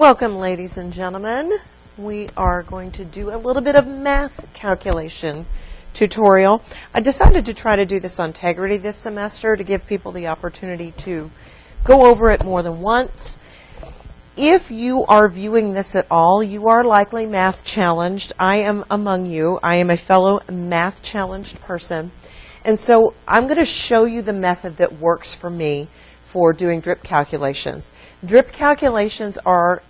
Welcome, ladies and gentlemen. We are going to do a little bit of math calculation tutorial. I decided to try to do this on Tegrity this semester to give people the opportunity to go over it more than once. If you are viewing this at all, you are likely math challenged. I am among you. I am a fellow math challenged person. And so I'm going to show you the method that works for me for doing drip calculations. Drip calculations are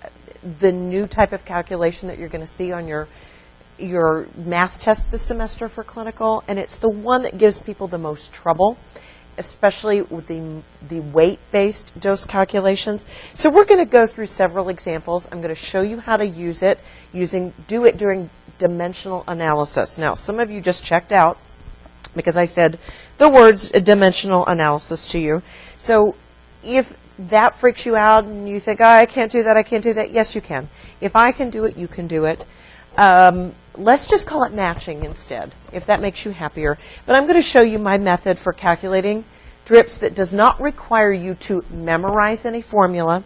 the new type of calculation that you're going to see on your math test this semester for clinical, and it's the one that gives people the most trouble, especially with the weight-based dose calculations. So we're going to go through several examples. I'm going to show you how to use it, do it during dimensional analysis. Now, some of you just checked out because I said the words dimensional analysis to you. So if that freaks you out and you think, oh, I can't do that, yes, you can. If I can do it, you can do it. Let's just call it matching instead, if that makes you happier. But I'm going to show you my method for calculating drips that does not require you to memorize any formula.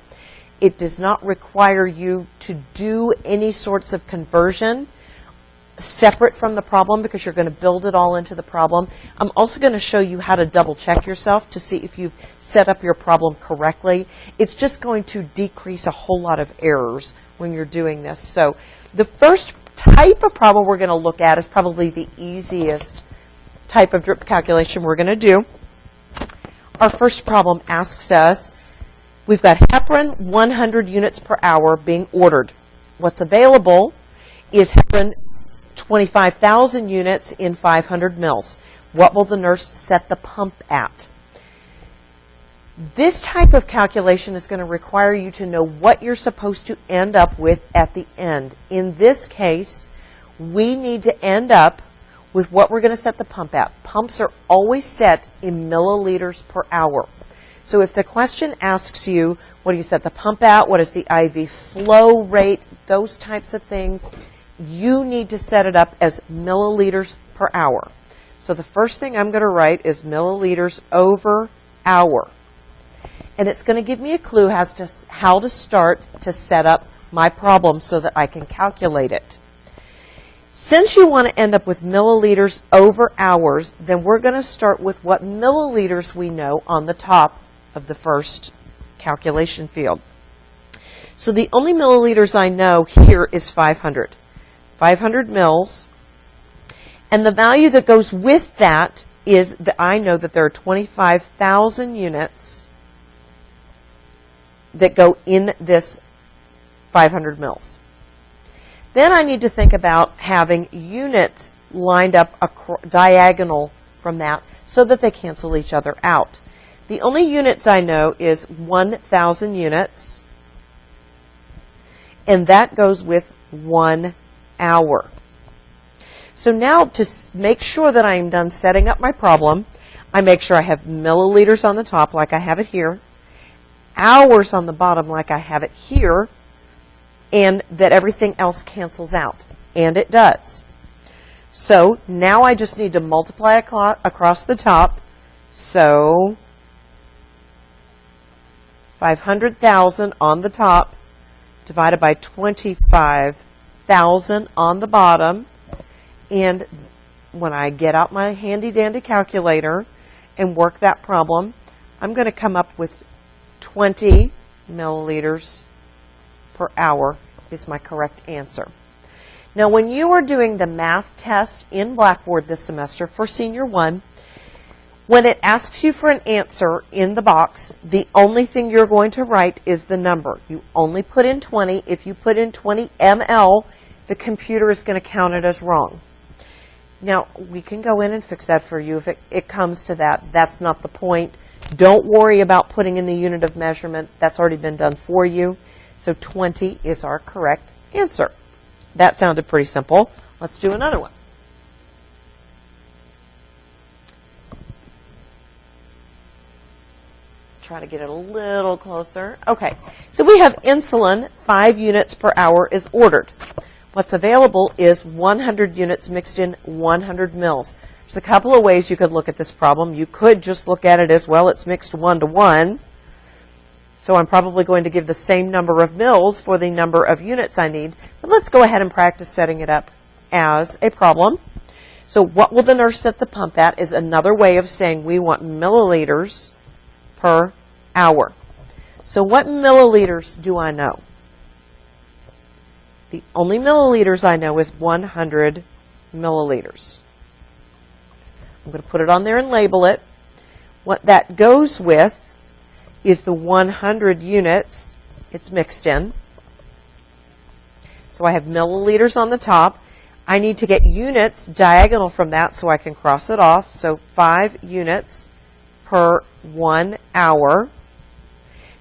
It does not require you to do any sorts of conversion separate from the problem because you're going to build it all into the problem. I'm also going to show you how to double check yourself to see if you've set up your problem correctly. It's just going to decrease a whole lot of errors when you're doing this. So the first type of problem we're going to look at is probably the easiest type of drip calculation we're going to do. Our first problem asks us, we've got heparin 100 units per hour being ordered. What's available is heparin 25,000 units in 500 mils. What will the nurse set the pump at? This type of calculation is going to require you to know what you're supposed to end up with at the end. In this case, we need to end up with what we're going to set the pump at. Pumps are always set in milliliters per hour. So if the question asks you, what do you set the pump at? What is the IV flow rate? Those types of things. You need to set it up as milliliters per hour. So the first thing I'm going to write is milliliters over hour. And it's going to give me a clue as to how to start to set up my problem so that I can calculate it. Since you want to end up with milliliters over hours, then we're going to start with what milliliters we know on the top of the first calculation field. So the only milliliters I know here is 500. 500 mils, and the value that goes with that is that I know that there are 25,000 units that go in this 500 mils. Then I need to think about having units lined up diagonal from that so that they cancel each other out. The only units I know is 1,000 units, and that goes with 1 hour. So now to make sure that I am done setting up my problem, I make sure I have milliliters on the top like I have it here, hours on the bottom like I have it here, and that everything else cancels out. And it does. So now I just need to multiply across the top. So 500,000 on the top divided by 25,000 on the bottom, and when I get out my handy dandy calculator and work that problem, I'm going to come up with 20 milliliters per hour is my correct answer. Now when you are doing the math test in Blackboard this semester for Senior 1, when it asks you for an answer in the box, the only thing you're going to write is the number. You only put in 20. If you put in 20 ml, the computer is going to count it as wrong. Now, we can go in and fix that for you if it comes to that. That's not the point. Don't worry about putting in the unit of measurement. That's already been done for you. So 20 is our correct answer. That sounded pretty simple. Let's do another one. Try to get it a little closer. Okay, so we have insulin, 5 units per hour is ordered. What's available is 100 units mixed in 100 mils. There's a couple of ways you could look at this problem. You could just look at it as, well, it's mixed 1 to 1. So I'm probably going to give the same number of mils for the number of units I need. But let's go ahead and practice setting it up as a problem. So what will the nurse set the pump at is another way of saying we want milliliters per hour. So what milliliters do I know? The only milliliters I know is 100 milliliters. I'm going to put it on there and label it. What that goes with is the 100 units it's mixed in. So I have milliliters on the top. I need to get units diagonal from that so I can cross it off. So 5 units per 1 hour.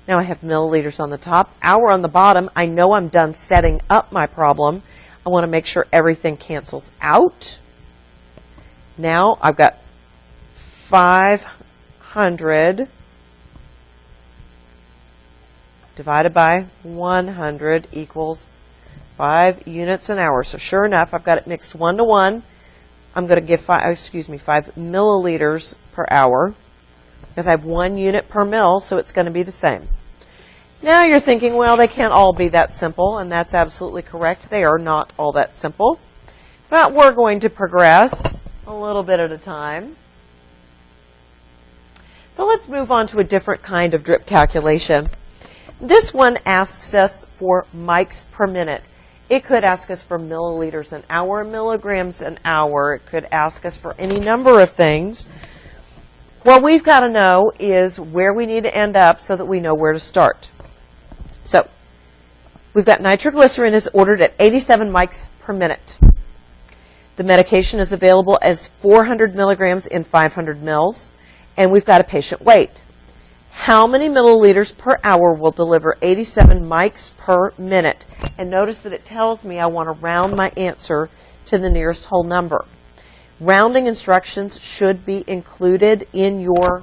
Now I have milliliters on the top, hour on the bottom. I know I'm done setting up my problem. I want to make sure everything cancels out. Now I've got 500 divided by 100 equals 5 units an hour. So sure enough, I've got it mixed 1 to 1. I'm going to give 5 milliliters per hour because I have 1 unit per mil, so it's going to be the same. Now you're thinking, well, they can't all be that simple, and that's absolutely correct. They are not all that simple. But we're going to progress a little bit at a time. So let's move on to a different kind of drip calculation. This one asks us for mics per minute. It could ask us for milliliters an hour, milligrams an hour. It could ask us for any number of things. What we've got to know is where we need to end up so that we know where to start. So we've got nitroglycerin is ordered at 87 mics per minute. The medication is available as 400 milligrams in 500 mils, and we've got a patient weight. How many milliliters per hour will deliver 87 mics per minute? And notice that it tells me I want to round my answer to the nearest whole number. Rounding instructions should be included in your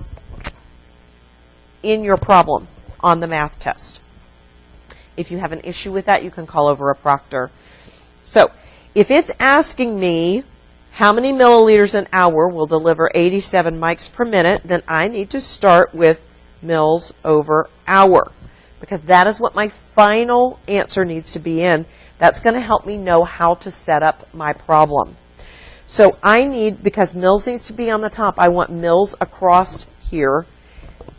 problem on the math test. If you have an issue with that, you can call over a proctor. So if it's asking me how many milliliters an hour will deliver 87 mics per minute, then I need to start with mils over hour, because that is what my final answer needs to be in. That's going to help me know how to set up my problem. So I need, because mils needs to be on the top, I want mils across here.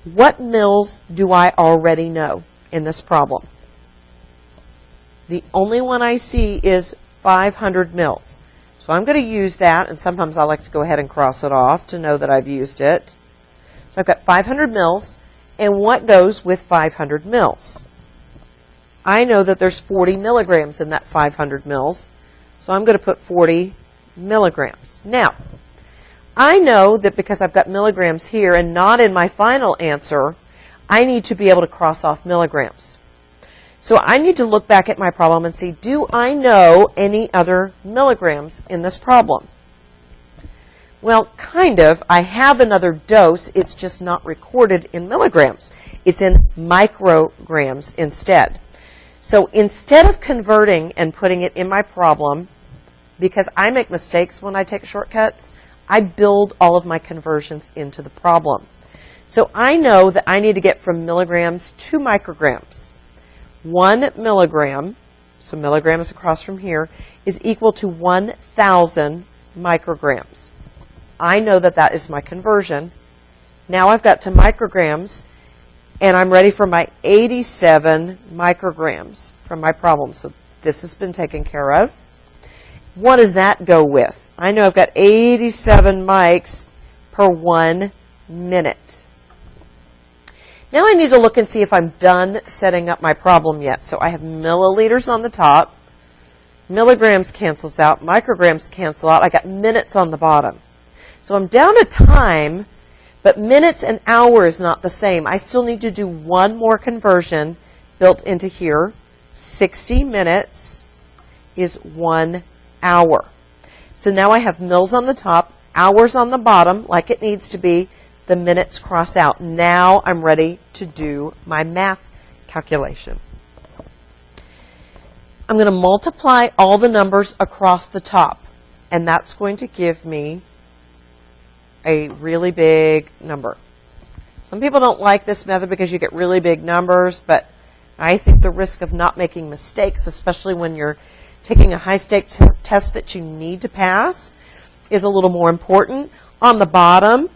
What mils do I already know in this problem? The only one I see is 500 mils. So I'm going to use that, and sometimes I like to go ahead and cross it off to know that I've used it. So I've got 500 mils. And what goes with 500 mils? I know that there's 40 milligrams in that 500 mils, so I'm going to put 40 milligrams. Now, I know that because I've got milligrams here and not in my final answer, I need to be able to cross off milligrams. So I need to look back at my problem and see, do I know any other milligrams in this problem? Well, kind of. I have another dose. It's just not recorded in milligrams. It's in micrograms instead. So instead of converting and putting it in my problem, because I make mistakes when I take shortcuts, I build all of my conversions into the problem. So I know that I need to get from milligrams to micrograms. 1 milligram, so milligrams across from here, is equal to 1,000 micrograms. I know that that is my conversion. Now I've got to micrograms, and I'm ready for my 87 micrograms from my problem. So this has been taken care of. What does that go with? I know I've got 87 mics per 1 minute. Now I need to look and see if I'm done setting up my problem yet. So I have milliliters on the top. Milligrams cancels out. Micrograms cancel out. I got minutes on the bottom. So I'm down to time, but minutes and hours not the same. I still need to do one more conversion built into here. 60 minutes is 1 hour. So now I have mils on the top, hours on the bottom, like it needs to be. The minutes cross out. Now I'm ready to do my math calculation. I'm going to multiply all the numbers across the top, and that's going to give me a really big number. Some people don't like this method because you get really big numbers, but I think the risk of not making mistakes, especially when you're taking a high-stakes test that you need to pass, is a little more important. On the bottom,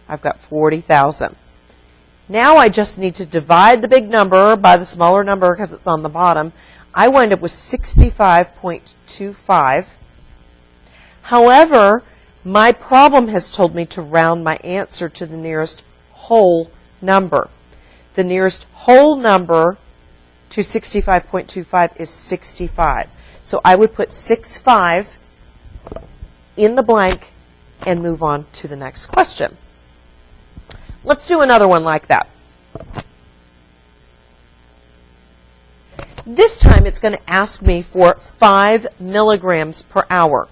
I've got 40,000. Now I just need to divide the big number by the smaller number because it's on the bottom. I wind up with 65.25. However, my problem has told me to round my answer to the nearest whole number. The nearest whole number to 65.25 is 65. So I would put 65 in the blank and move on to the next question. Let's do another one like that. This time it's going to ask me for 5 milligrams per hour.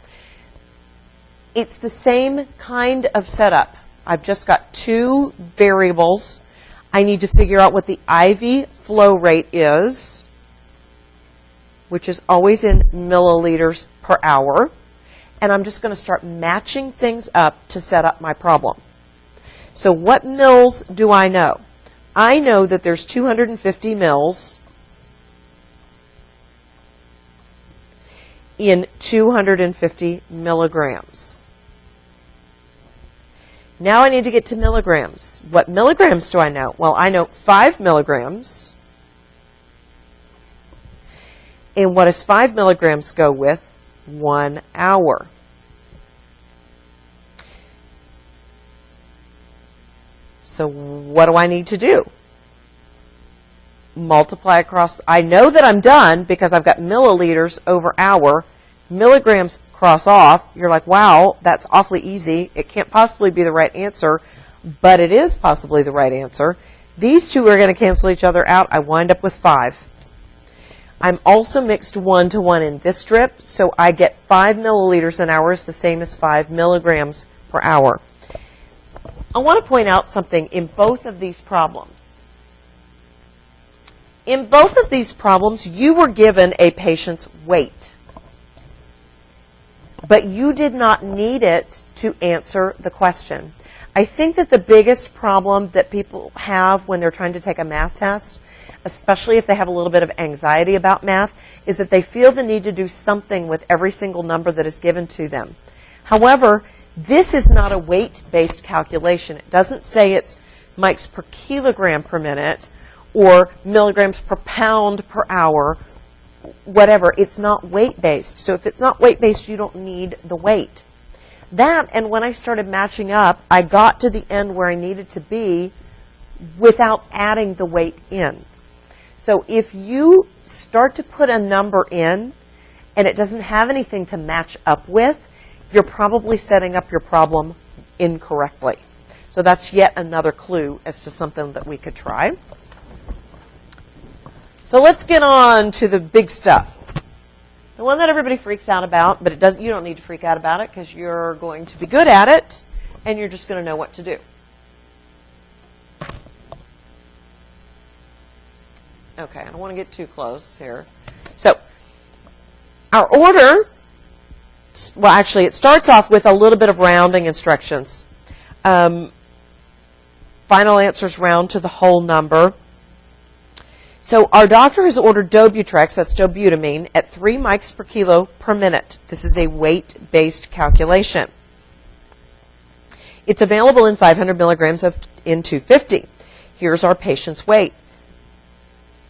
It's the same kind of setup. I've just got two variables. I need to figure out what the IV flow rate is, which is always in milliliters per hour. And I'm just going to start matching things up to set up my problem. So what mils do I know? I know that there's 250 mils in 250 milligrams. Now I need to get to milligrams. What milligrams do I know? Well, I know 5 milligrams. And what does 5 milligrams go with? 1 hour. So what do I need to do? Multiply across. I know that I'm done because I've got milliliters over hour. Milligrams cross off. You're like, wow, that's awfully easy. It can't possibly be the right answer, but it is possibly the right answer. These two are going to cancel each other out. I wind up with 5. I'm also mixed 1-to-1 in this strip, so I get 5 milliliters an hour is the same as 5 milligrams per hour. I want to point out something in both of these problems. In both of these problems, you were given a patient's weight, but you did not need it to answer the question. I think that the biggest problem that people have when they're trying to take a math test, especially if they have a little bit of anxiety about math, is that they feel the need to do something with every single number that is given to them. However, this is not a weight-based calculation. It doesn't say it's mics per kilogram per minute or milligrams per pound per hour, whatever. It's not weight-based. So if it's not weight-based, you don't need the weight. That, and when I started matching up, I got to the end where I needed to be without adding the weight in. So if you start to put a number in and it doesn't have anything to match up with, you're probably setting up your problem incorrectly. So that's yet another clue as to something that we could try. So let's get on to the big stuff. The one that everybody freaks out about, but you don't need to freak out about it because you're going to be good at it and you're just going to know what to do. Okay, I don't want to get too close here. So our order, well, actually, it starts off with a little bit of rounding instructions. Final answers round to the whole number. So our doctor has ordered Dobutrex, that's dobutamine, at 3 mics per kilo per minute. This is a weight-based calculation. It's available in 500 milligrams in 250. Here's our patient's weight.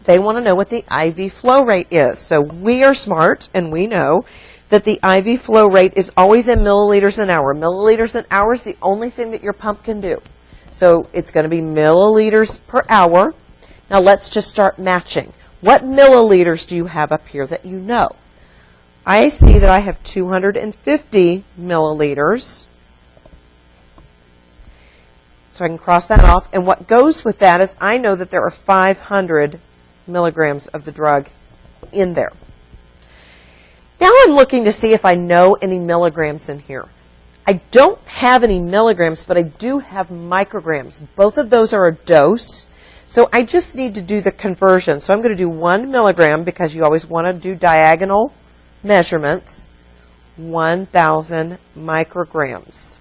They want to know what the IV flow rate is. So we are smart, and we know that the IV flow rate is always in milliliters an hour. Milliliters an hour is the only thing that your pump can do. So it's going to be milliliters per hour. Now let's just start matching. What milliliters do you have up here that you know? I see that I have 250 milliliters. So I can cross that off. And what goes with that is I know that there are 500 milligrams of the drug in there. Now I'm looking to see if I know any milligrams in here. I don't have any milligrams, but I do have micrograms. Both of those are a dose. So I just need to do the conversion. So I'm going to do 1 milligram because you always want to do diagonal measurements. 1,000 micrograms.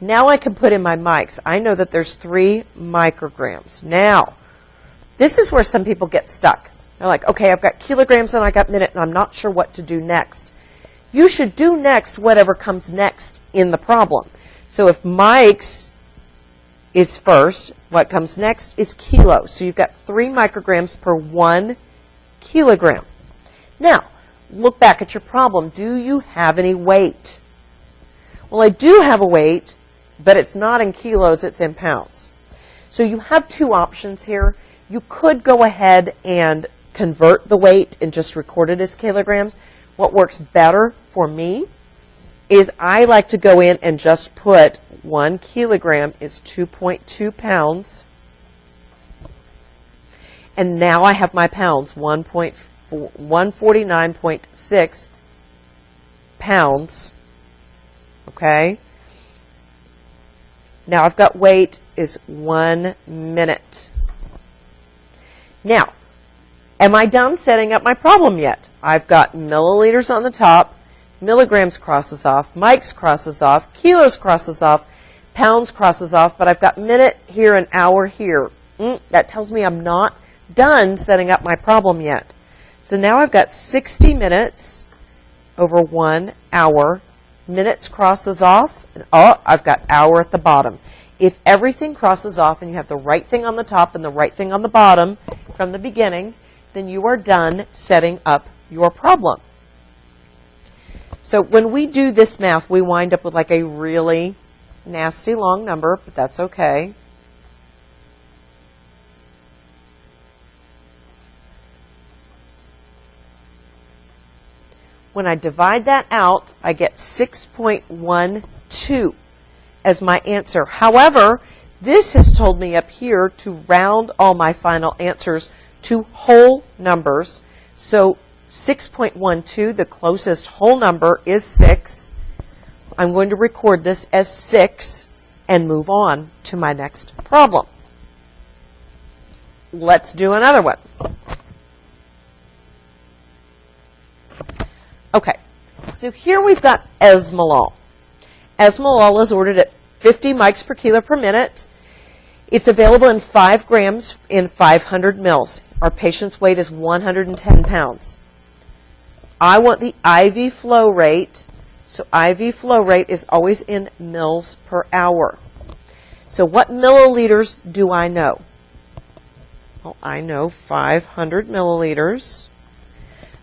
Now I can put in my mics. I know that there's 3 micrograms. Now, this is where some people get stuck. They're like, okay, I've got kilograms and I got minute, and I'm not sure what to do next. You should do next whatever comes next in the problem. So if mics is first, what comes next is kilos. So you've got 3 micrograms per 1 kilogram. Now, look back at your problem. Do you have any weight? Well, I do have a weight, but it's not in kilos, it's in pounds. So you have 2 options here. You could go ahead and convert the weight and just record it as kilograms. What works better for me is I like to go in and just put 1 kilogram is 2.2 pounds. And now I have my pounds, 149.6 pounds. Okay? Now I've got weight is 1 minute. Now, am I done setting up my problem yet? I've got milliliters on the top, milligrams crosses off, mics crosses off, kilos crosses off, pounds crosses off, but I've got minute here and hour here. That tells me I'm not done setting up my problem yet. So now I've got 60 minutes over 1 hour. Minutes crosses off, and I've got hour at the bottom. If everything crosses off and you have the right thing on the top and the right thing on the bottom from the beginning, then you are done setting up your problem. So when we do this math, we wind up with like a really nasty long number, but that's okay. When I divide that out, I get 6.12 as my answer. However, this has told me up here to round all my final answers to whole numbers. So 6.12, the closest whole number is 6. I'm going to record this as 6 and move on to my next problem. Let's do another one. Okay, so here we've got Esmolol. Esmolol is ordered at 50 mics per kilo per minute. It's available in 5 grams in 500 mils. Our patient's weight is 110 pounds. I want the IV flow rate. So IV flow rate is always in mils per hour. So what milliliters do I know? Well, I know 500 milliliters.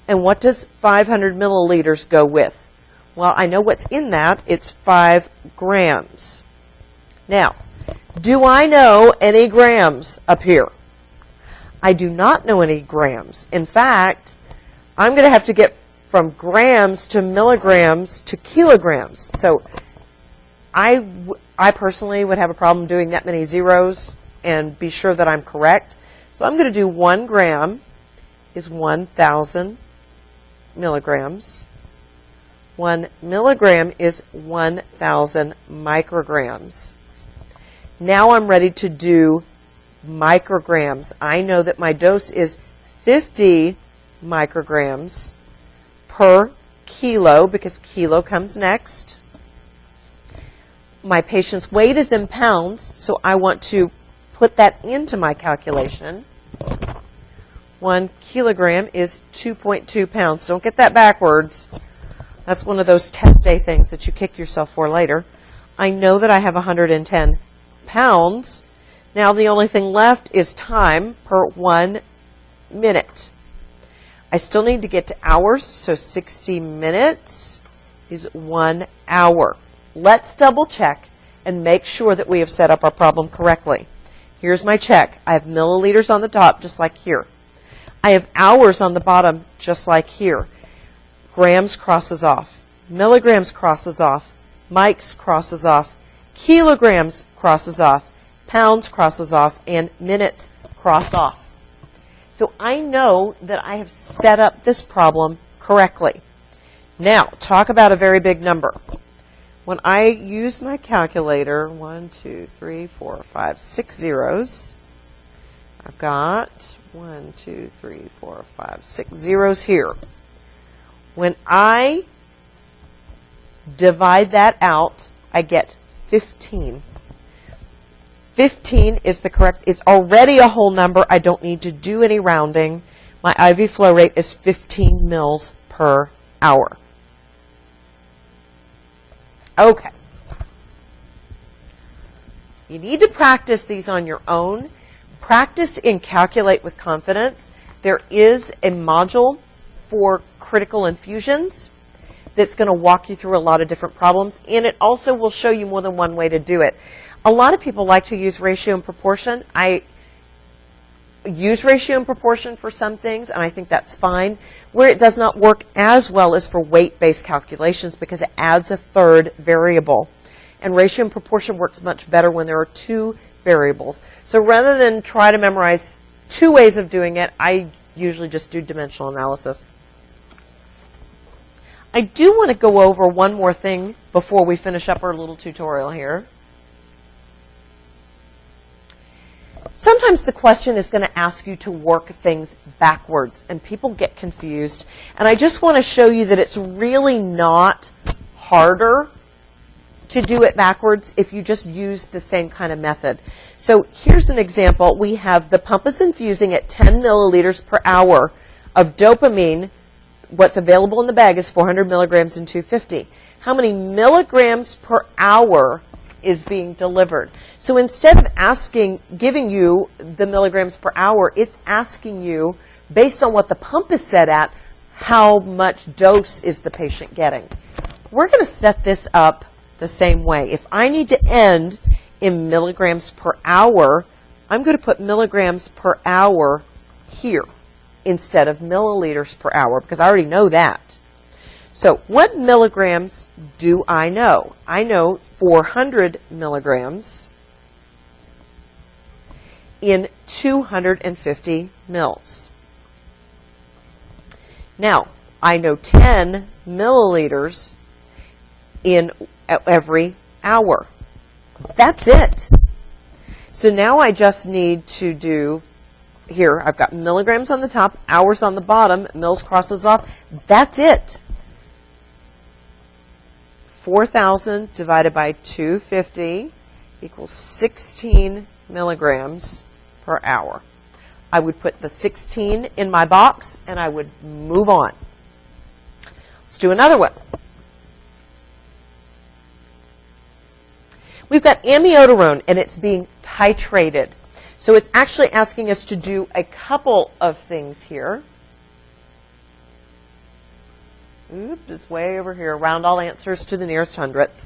And what does 500 milliliters go with? Well, I know what's in that. It's 5 grams. Now, do I know any grams up here? I do not know any grams. In fact, I'm going to have to get from grams to milligrams to kilograms. So I personally would have a problem doing that many zeros and be sure that I'm correct. So I'm going to do 1 gram is 1,000 milligrams. 1 milligram is 1,000 micrograms. Now I'm ready to do micrograms. I know that my dose is 50 micrograms per kilo because kilo comes next. My patient's weight is in pounds, so I want to put that into my calculation. 1 kilogram is 2.2 pounds. Don't get that backwards. That's one of those test day things that you kick yourself for later. I know that I have 110 pounds. Now the only thing left is time per 1 minute. I still need to get to hours, so 60 minutes is 1 hour. Let's double check and make sure that we have set up our problem correctly. Here's my check. I have milliliters on the top, just like here. I have hours on the bottom, just like here. Grams crosses off. Milligrams crosses off. Mics crosses off. Kilograms crosses off. Pounds crosses off. And minutes cross off. So I know that I have set up this problem correctly. Now, talk about a very big number. When I use my calculator, 1, 2, 3, 4, 5, 6 zeros, I've got 1, 2, 3, 4, 5, 6 zeros here. When I divide that out, I get 15. 15 is the correct, it's already a whole number. I don't need to do any rounding. My IV flow rate is 15 mils per hour. Okay. You need to practice these on your own. Practice in Calculate with Confidence. There is a module for critical infusions that's going to walk you through a lot of different problems, and it also will show you more than one way to do it. A lot of people like to use ratio and proportion. I use ratio and proportion for some things, and I think that's fine. Where it does not work as well is for weight-based calculations because it adds a third variable. And ratio and proportion works much better when there are two variables. So rather than try to memorize two ways of doing it, I usually just do dimensional analysis. I do want to go over one more thing before we finish up our little tutorial here. Sometimes the question is going to ask you to work things backwards, and people get confused. And I just want to show you that it's really not harder to do it backwards if you just use the same kind of method. So here's an example. We have the pump is infusing at 10 milliliters per hour of dopamine. What's available in the bag is 400 milligrams and 250. How many milligrams per hour is being delivered? So instead of giving you the milligrams per hour, it's asking you, based on what the pump is set at, how much dose is the patient getting. We're going to set this up the same way. If I need to end in milligrams per hour, I'm going to put milligrams per hour here instead of milliliters per hour because I already know that. So what milligrams do I know? I know 400 milligrams in 250 mils. Now, I know 10 milliliters in every hour. That's it. So now I just need to do, here I've got milligrams on the top, hours on the bottom, mils crosses off. That's it. 4,000 divided by 250 equals 16 milligrams per hour. I would put the 16 in my box and I would move on. Let's do another one. We've got amiodarone and it's being titrated. So it's actually asking us to do a couple of things here. Oops, it's way over here. Round all answers to the nearest hundredth.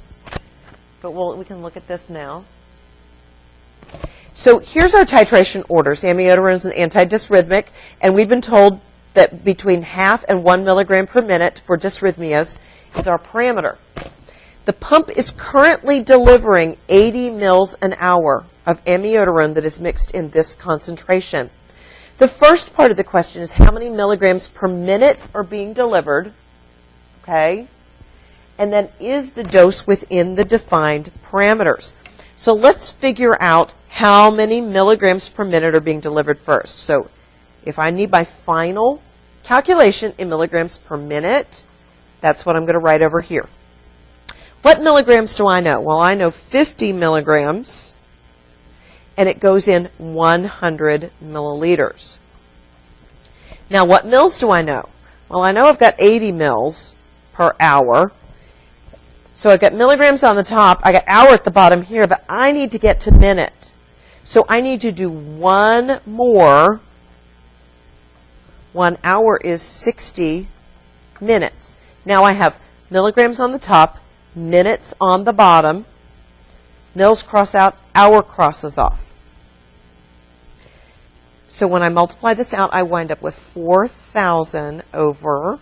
But we can look at this now. So here's our titration orders. Amiodarone is an antidysrhythmic, and we've been told that between 0.5 and 1 milligram per minute for dysrhythmias is our parameter. The pump is currently delivering 80 mils an hour of amiodarone that is mixed in this concentration. The first part of the question is how many milligrams per minute are being delivered, okay? And then is the dose within the defined parameters? So let's figure out how many milligrams per minute are being delivered first. So if I need my final calculation in milligrams per minute, that's what I'm going to write over here. What milligrams do I know? Well, I know 50 milligrams, and it goes in 100 milliliters. Now, what mils do I know? Well, I know I've got 80 mils per hour. So I've got milligrams on the top, I got hour at the bottom here, but I need to get to minute. So I need to do one more. 1 hour is 60 minutes. Now I have milligrams on the top, minutes on the bottom, mils cross out, hour crosses off. So when I multiply this out, I wind up with 4,000 over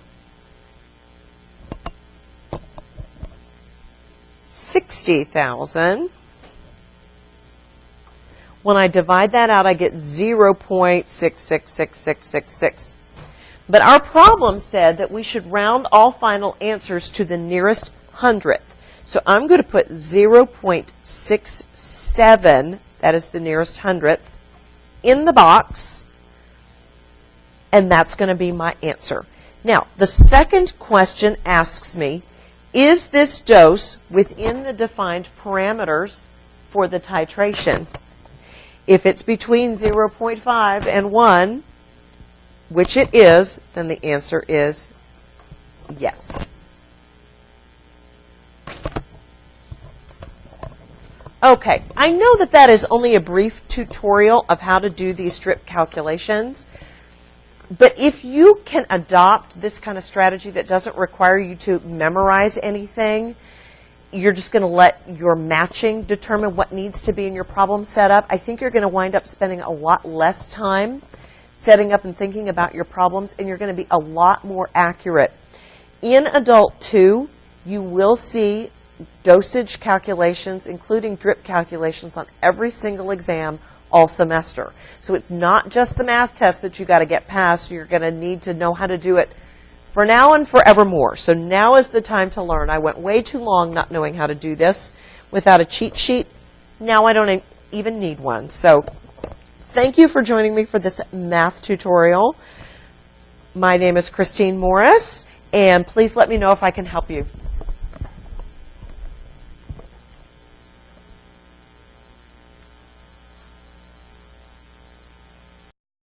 60,000. When I divide that out, I get 0.666666. But our problem said that we should round all final answers to the nearest hundredth. So I'm going to put 0.67, that is the nearest hundredth, in the box, and that's going to be my answer. Now, the second question asks me, Is this dose within the defined parameters for the titration? If it's between 0.5 and 1, which it is, then the answer is yes. Okay, I know that that is only a brief tutorial of how to do these strip calculations, but if you can adopt this kind of strategy that doesn't require you to memorize anything, you're just going to let your matching determine what needs to be in your problem setup, I think you're going to wind up spending a lot less time setting up and thinking about your problems, and you're going to be a lot more accurate. In Adult 2, you will see dosage calculations, including drip calculations, on every single exam all semester. So it's not just the math test that you got to get past. You're going to need to know how to do it for now and forevermore. So now is the time to learn. I went way too long not knowing how to do this without a cheat sheet. Now I don't even need one. So thank you for joining me for this math tutorial. My name is Christine Morris, and please let me know if I can help you.